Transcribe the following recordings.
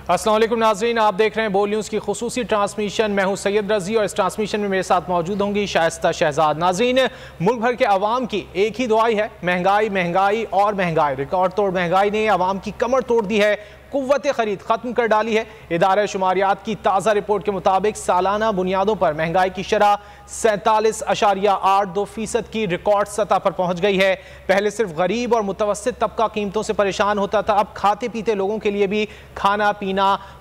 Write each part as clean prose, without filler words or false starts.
अस्सलाम वालेकुम नाज़रीन, आप देख रहे हैं बोल न्यूज़ की खुसूसी ट्रांसमिशन। मैं हूं सैयद रजी और इस ट्रांसमिशन में मेरे साथ मौजूद होंगी शाइस्ता शहजाद। नाज़रीन, मुल्क भर के अवाम की एक ही दुआई है, महंगाई महंगाई और महंगाई। रिकॉर्ड तोड़ महंगाई ने अवाम की कमर तोड़ दी है, कुव्वत खरीद खत्म कर डाली है। इदारा शुमारियात की ताज़ा रिपोर्ट के मुताबिक सालाना बुनियादों पर महंगाई की शरह 47.82% की रिकॉर्ड सतह पर पहुंच गई है। पहले सिर्फ गरीब और मुतवस्सित तबका कीमतों से परेशान होता था, अब खाते पीते लोगों के लिए भी खाना पीना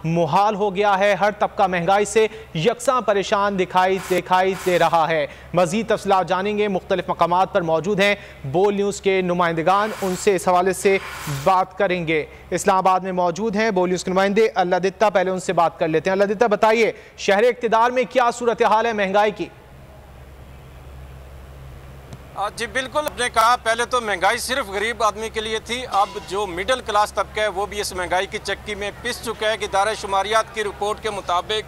मुहाल हो गया है। हर तबका महंगाई से यकसा परेशान दिखाई दे रहा है। मजीद तफसीलात जानेंगे, मुख्तलिफ मकामात पर मौजूद हैं बोल न्यूज़ के नुमाइंदगान, उनसे इस हवाले से बात करेंगे। इस्लामाबाद में मौजूद हैं बोल न्यूज़ के नुमाइंदे अल्लाह दित्ता, पहले उनसे बात कर लेते हैं। अल्लाह दित्ता, बताइए शहर इक़्तिदार में क्या सूरत हाल है महंगाई की? जी बिल्कुल, आपने कहा पहले तो महंगाई सिर्फ गरीब आदमी के लिए थी, अब जो मिडिल क्लास तबका है वो भी इस महंगाई की चक्की में पिस चुका है। कि इदारा शुमारियात की रिपोर्ट के मुताबिक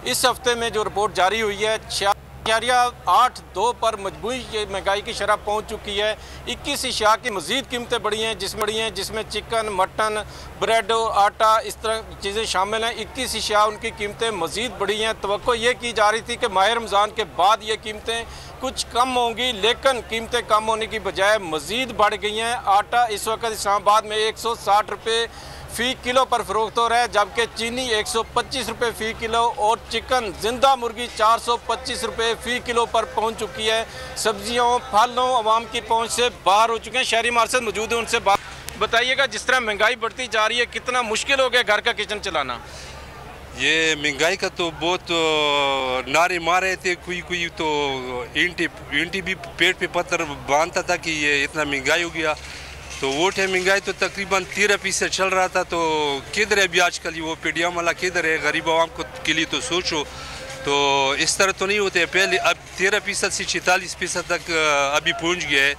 इस हफ्ते में जो रिपोर्ट जारी हुई है 6.82 पर मजबूरी महंगाई की शरह पहुंच चुकी है। 21 अशिया की मज़ीद कीमतें बढ़ी हैं जिसमें चिकन, मटन, ब्रेड, आटा, इस तरह चीज़ें शामिल हैं। 21 अशिया उनकी कीमतें मज़ीद बढ़ी हैं। तवक्को ये की जा रही थी कि माह रमज़ान के बाद ये कीमतें कुछ कम होंगी, लेकिन कीमतें कम होने की बजाय मज़ीद बढ़ गई हैं। आटा इस वक्त इस्लामाबाद में 160 रुपये फ़ी किलो पर फ़रोख्त हो रहा है, जबकि चीनी 125 रुपये फ़ी किलो और चिकन जिंदा मुर्गी 425 रुपये फ़ी किलो पर पहुंच चुकी है। सब्जियों फलों आवाम की पहुंच से बाहर हो चुके हैं। शहरी मार्शल मौजूद है, उनसे बात बताइएगा। जिस तरह महंगाई बढ़ती जा रही है, कितना मुश्किल हो गया घर का किचन चलाना? ये महंगाई का तो बहुत नारे मार रहे थे, कोई तो ईंटी भी पेट पे पत्थर बांधता था कि ये इतना महंगाई हो गया। तो वो है महंगाई तो तकरीबन 13% चल रहा था। तो किधर है अभी आजकल वो पेडियम वाला किधर है? गरीब आवाम को के लिए तो सोचो, तो इस तरह तो नहीं होते। पहले अब 13% से 46% तक अभी पहुंच गया है।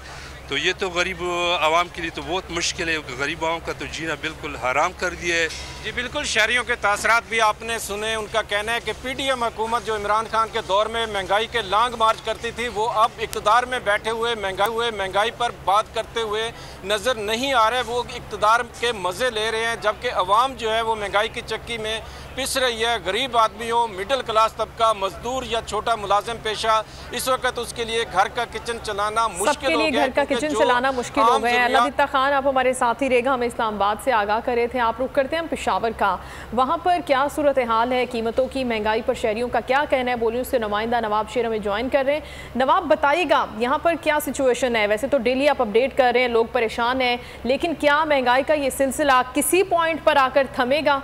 तो ये तो गरीब आवाम के लिए तो बहुत मुश्किल है। गरीब आवाम का तो जीना बिल्कुल हराम कर दिया है। जी बिल्कुल, शहरियों के तासरात भी आपने सुने। उनका कहना है कि PDM हुकूमत जो इमरान खान के दौर में महंगाई के लांग मार्च करती थी, वो अब इक़्तिदार में बैठे हुए महंगाई पर बात करते हुए नज़र नहीं आ रहे। वो इक़्तिदार के मज़े ले रहे हैं, जबकि अवाम जो है वो महंगाई की चक्की में पिस रही है। गरीब आदमी हो, मिडिल क्लास तबका, मजदूर या छोटा मुलाजिम पेशा, इस वक्त उसके लिए घर का किचन चलाना मुश्किल हो गया। किचन चलाना मुश्किल हो गया है। अल्लाह दित्ता खान, आप हमारे साथ ही रहेगा, हमें इस्लामाबाद से आगाह कर रहे थे। आप रुक करते हैं हम पेशावर का, वहाँ पर क्या सूरत हाल है कीमतों की, महंगाई पर शहरियों का क्या कहना है? बोलिए, उससे नुमाइंदा नवाब शेर हमें ज्वाइन कर रहे हैं। नवाब, बताइएगा यहाँ पर क्या सिचुएशन है? वैसे तो डेली आप अपडेट कर रहे हैं, लोग परेशान हैं, लेकिन क्या महंगाई का ये सिलसिला किसी पॉइंट पर आकर थमेगा?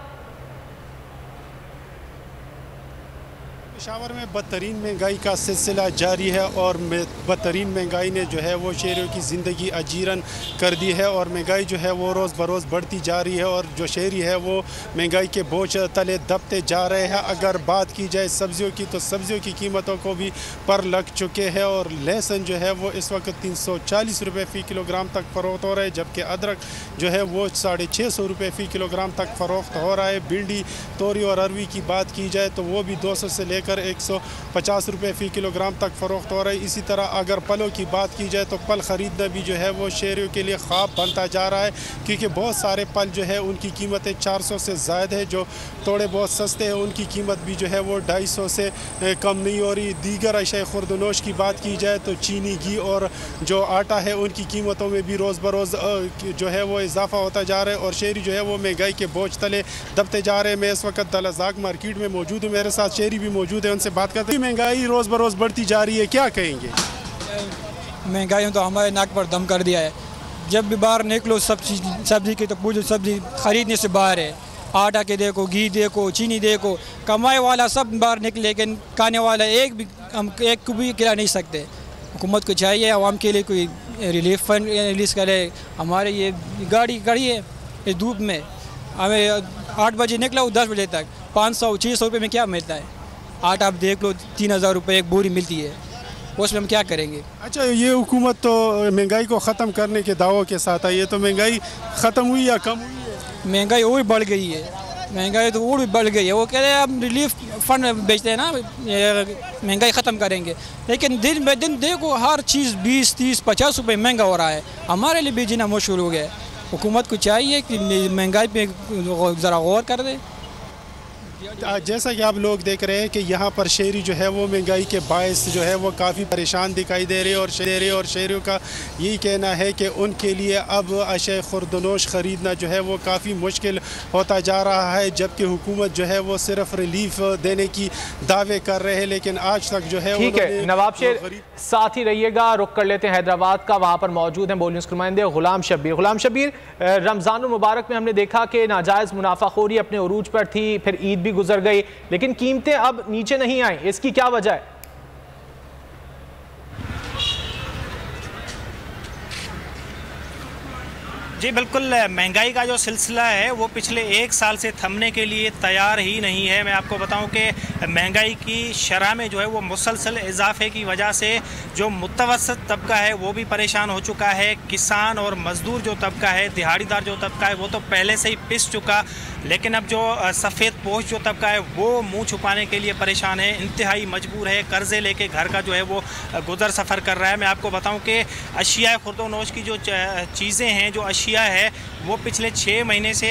पेशावर में बदतरीन महंगाई का सिलसिला जारी है और बदतरीन महंगाई ने जो है वो शहरियों की ज़िंदगी अजीरन कर दी है और महंगाई जो है वो रोज़ बरोज़ बढ़ती जा रही है और जो शहरी है वो महंगाई के बोझ तले दबते जा रहे हैं। अगर बात की जाए सब्ज़ियों की, तो सब्ज़ियों की कीमतों को भी पर लग चुके हैं और लहसुन जो है वो इस वक्त 340 रुपये फ़ी किलोग्राम तक फ़रोख्त हो रहा है, जबकि अदरक जो है वो 650 रुपये फ़ी किलोग्राम तक फ़रोख्त हो रहा है। भिंडी, तोरी और अरवी की बात की जाए तो वो भी 200 से लेकर 150 रुपये फ़ी किलोग्राम तक फ़रोख्त हो रहा है। इसी तरह अगर फलों की बात की जाए तो फल ख़रीदना भी जो है वो शहरियों के लिए ख्वाब बनता जा रहा है, क्योंकि बहुत सारे फल जो है उनकी कीमतें 400 से ज़ायद है। जो थोड़े बहुत सस्ते हैं उनकी कीमत भी जो है वो 250 से कम नहीं हो रही। दीगर अशय खुर्दनोश की बात की जाए तो चीनी, घी और जो आटा है उनकी कीमतों में भी रोज़ बरोज़ जो है वो इजाफा होता जा रहा है और शहरी जो है वो महंगाई के बोझ तले दबते जा रहे हैं। मैं इस वक्त दलाजाक मार्केट में मौजूद हूँ, मेरे साथ शहरी भी मौजूद है, उनसे बात करते हैं। महंगाई रोज़ बरोज़ बढ़ती जा रही है, क्या कहेंगे? महंगाई तो हमारे नाक पर दम कर दिया है। जब भी बाहर निकलो सब्जी की तो पूरी सब्जी खरीदने से बाहर है। आटा के देखो, घी देखो, चीनी देखो, कमाए वाला सब बाहर निकले, लेकिन खाने वाला हम एक को भी खिला नहीं सकते। हुकूमत को चाहिए आवाम के लिए कोई रिलीफ फंड रिलीज़ करे। हमारे ये गाड़ी खड़ी है इस धूप में, हमें 8 बजे निकला हूँ 10 बजे तक 500-600 रुपये में क्या मिलता है? आटा आप देख लो 3000 रुपये एक बोरी मिलती है, उसमें हम क्या करेंगे? अच्छा, ये हुकूमत तो महंगाई को ख़त्म करने के दावों के साथ आई है, तो महंगाई ख़त्म हुई या कम हुई है? महंगाई और बढ़ गई है, महंगाई तो और भी बढ़ गई है। वो कह रहे हैं हम रिलीफ फंड बेचते हैं ना, महंगाई ख़त्म करेंगे, लेकिन दिन ब दिन देखो हर चीज़ 20-30-50 रुपये महंगा हो रहा है। हमारे लिए भी जीना मुश्किल हो गया है। हुकूमत को चाहिए कि महंगाई पे ज़रा गौर कर दे। जैसा कि आप लोग देख रहे हैं कि यहाँ पर शहरी जो है वो महंगाई के बायस जो है वो काफ़ी परेशान दिखाई दे रहे हैं और शहरियों का यही कहना है कि उनके लिए अब अशय खुर्दनोश ख़रीदना जो है वो काफ़ी मुश्किल होता जा रहा है, जबकि हुकूमत जो है वो सिर्फ रिलीफ देने की दावे कर रहे हैं, लेकिन आज तक जो है। ठीक है नवाब शेर, साथ ही रहिएगा। रुख कर लेते हैं हैदराबाद का, वहाँ पर मौजूद हैं बोल न्यूज़ के नुमाइंदे गुलाम शब्बीर। गुलाम शब्बीर, रमज़ानुल मुबारक में हमने देखा कि नाजायज़ मुनाफाखोरी अपने उरूज पर थी, फिर ईद भी गुजर गई, लेकिन कीमतें अब नीचे नहीं आई, इसकी क्या वजह है? जी बिल्कुल, महंगाई का जो सिलसिला है वो पिछले एक साल से थमने के लिए तैयार ही नहीं है। मैं आपको बताऊं कि महंगाई की शरह में जो है वो मुसलसल इजाफे की वजह से जो मुतवसत तबका है वो भी परेशान हो चुका है। किसान और मज़दूर जो तबका है, दिहाड़ीदार जो तबका है वो तो पहले से ही पिस चुका, लेकिन अब जो सफ़ेद पोश जो तबका है वो मुँह छुपाने के लिए परेशान है, इंतहाई मजबूर है, कर्ज़े लेके घर का जो है वो गुज़र सफ़र कर रहा है। मैं आपको बताऊँ कि अशिया खुर्दोनोश की जो चीज़ें हैं, जो अशिया है वो पिछले 6 महीने से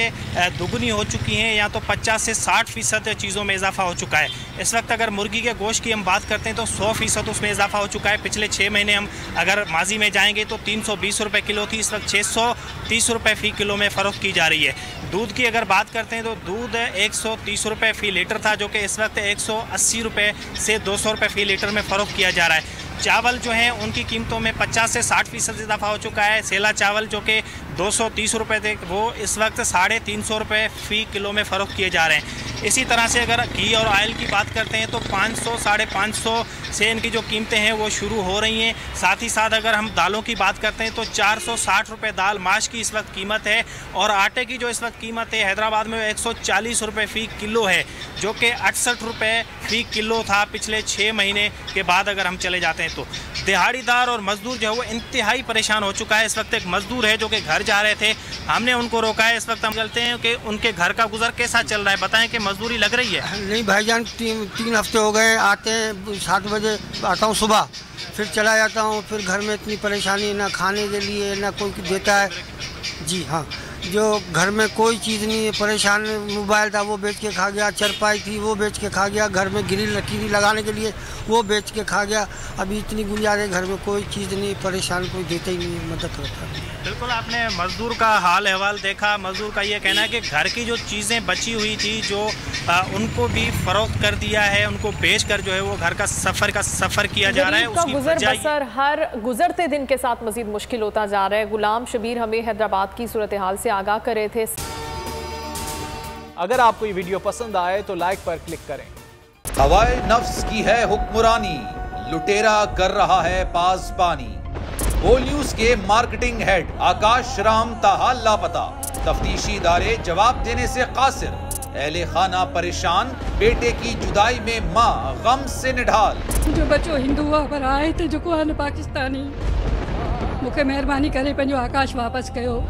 दुगनी हो चुकी हैं, या तो 50 से 60% चीज़ों में इजाफा हो चुका है। इस वक्त अगर मुर्गी के गोश्त की हम बात करते हैं तो 100% उसमें इजाफा हो चुका है। पिछले 6 महीने हम अगर माजी में जाएंगे तो 320 रुपये किलो थी, इस वक्त 630 रुपये फ़ी किलो में फ़रोख्त की जा रही है। दूध की अगर बात करते हैं तो दूध 130 रुपये फ़ी लीटर था, जो कि इस वक्त 180 रुपये से 200 रुपये फ़ी लीटर में फ़रोख्त किया जा रहा है। चावल जो हैं उनकी कीमतों में 50 से 60% इजाफा हो चुका है। सेला चावल जो कि 230 रुपये थे वो इस वक्त 350 रुपये फ़ी किलो में फ़रोख्त किए जा रहे हैं। इसी तरह से अगर घी और ऑयल की बात करते हैं तो 500 550 से इनकी जो कीमतें हैं वो शुरू हो रही हैं। साथ ही साथ अगर हम दालों की बात करते हैं तो 460 रुपये दाल माश की इस वक्त कीमत है, और आटे की जो इस वक्त कीमत है हैदराबाद में 140 रुपये फ़ी किलो है, जो कि 68 रुपये फ़ी किलो था पिछले 6 महीने के बाद अगर हम चले जाते हैं तो। दिहाड़ीदार और मज़दूर जो है वो इंतहाई परेशान हो चुका है। इस वक्त एक मज़दूर है जो कि घर जा रहे थे, हमने उनको रोका है। इस वक्त हम चलते हैं कि उनके घर का गुजर कैसा चल रहा है, बताएं कि मजदूरी लग रही है? नहीं भाईजान, 3 हफ्ते हो गए। आते हैं 7 बजे आता हूँ सुबह, फिर चला जाता हूँ, फिर घर में इतनी परेशानी, ना खाने के लिए ना कोई देता है। जी हाँ, जो घर में कोई चीज़ नहीं है, परेशान। मोबाइल था वो बेच के खा गया, चरपाई थी वो बेच के खा गया, घर में ग्रिल लकीरी लगाने के लिए वो बेच के खा गया। अभी इतनी गुंजाइश है, घर में कोई चीज़ नहीं, परेशान कोई देता ही नहीं है, मदद करता है। बिल्कुल, आपने मज़दूर का हाल अहवाल देखा। मज़दूर का ये कहना है कि घर की जो चीज़ें बची हुई थी जो उनको भी फ़रोख्त कर दिया है, उनको बेच कर जो है वो घर का सफ़र किया जा रहा है। उसकी गुजर बसर हर गुजरते दिन के साथ मज़ीद मुश्किल होता जा रहा है। गुलाम शबीर हमें हैदराबाद की सूरत हाल से आगाह कर रहे थे। अगर आपको ये वीडियो पसंद आए तो लाइक पर क्लिक करें। हवाए नफ्स की है हुक्मरानी, लुटेरा कर रहा है पासबानी। बोल न्यूज के मार्केटिंग हेड आकाश राम ताहाल लापता, तफ्तीशी इदारे जवाब देने से कासिर। अहले खाना परेशान, बेटे की जुदाई में माँ गम से निढाल। जो बच्चों हिंदू पर आए थे जो को पाकिस्तानी, मुझे मेहरबानी करे पंहिंजो आकाश वापस कयो।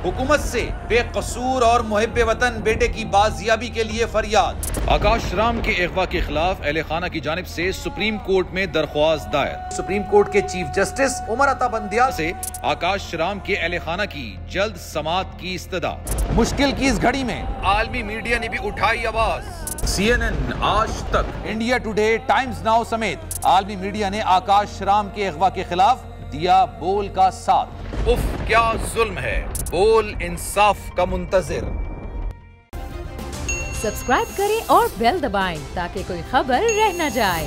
हुकूमत से बेकसूर और मुहिब्बे वतन बेटे की बाजियाबी के लिए फरियाद। आकाश राम के अगवा के खिलाफ अहले खाना की जानिब से सुप्रीम कोर्ट में दरख्वास्त दायर। सुप्रीम कोर्ट के चीफ जस्टिस उमर अता बंदियाल से आकाश राम के अहले खाना की जल्द समाअत की इस्तदा। मुश्किल की इस घड़ी में आलमी मीडिया ने भी उठाई आवाज। CNN, आज तक, इंडिया टुडे, टाइम्स नाउ समेत आलमी मीडिया ने आकाश राम के अगवा के खिलाफ दिया बोल का साथ। उफ क्या जुल्म है, बोल इंसाफ का मुंतजिर। सब्सक्राइब करें और बेल दबाएं ताकि कोई खबर रह न जाए।